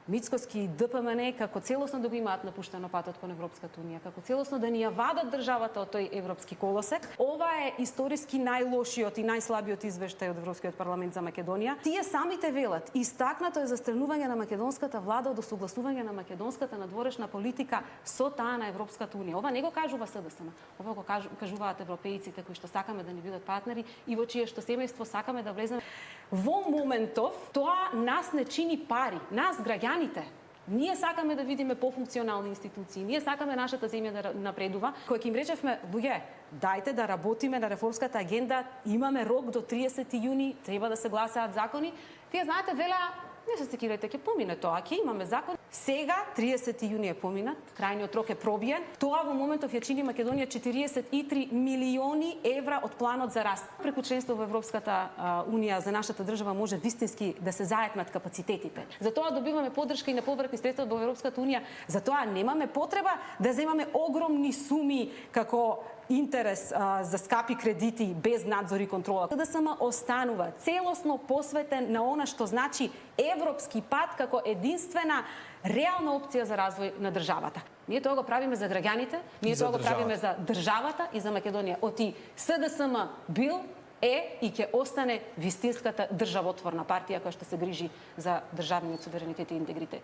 Мицкоски и ДПМН како целосно да го имаат напуштено патот кон Европската унија, како целосно да ни ја вадат државата од тој европски колосек. Ова е историски најлошиот и најслабиот извештај од Европскиот парламент за Македонија. Тие самите велат, истакнато е застранување на македонската влада од осогласување на македонската надворешна политика со таа на Европската унија. Ова не го кажува СДСМ, ова го кажуваат европејците кои што сакаме да ни бидат партнери и во чие што семејство сакаме да влеземе. Во моментов тоа нас не чини пари, нас граѓаните. Ние сакаме да видиме пофункционални институции, ние сакаме нашата земја да напредува. Кога ќе им речевме, луѓе, дајте да работиме на реформската агенда, имаме рок до 30 јуни, треба да се гласаат закони, тие знаете, велеа, не се секирате, ќе помине тоа, ќе имаме закон. Сега, 30 јуни е поминат, крајниот рок е пробиен. Тоа во моментов ја чини Македонија 43 милиони евра од планот за раст. Преку членство во Европската унија за нашата држава може вистински да се зајакнат капацитетите. Затоа добиваме поддршка и неповратни средства во Европската унија. Затоа немаме потреба да земаме огромни суми како интерес за скапи кредити без надзор и контрола. СДСМ останува целосно посветен на она што значи европски пат како единствена реална опција за развој на државата. Ние тоа го правиме за граѓаните, ние тоа го правиме за државата и за Македонија. Оти СДСМ бил и ќе остане вистинската државотворна партија која што се грижи за државниот суверенитет и интегритет.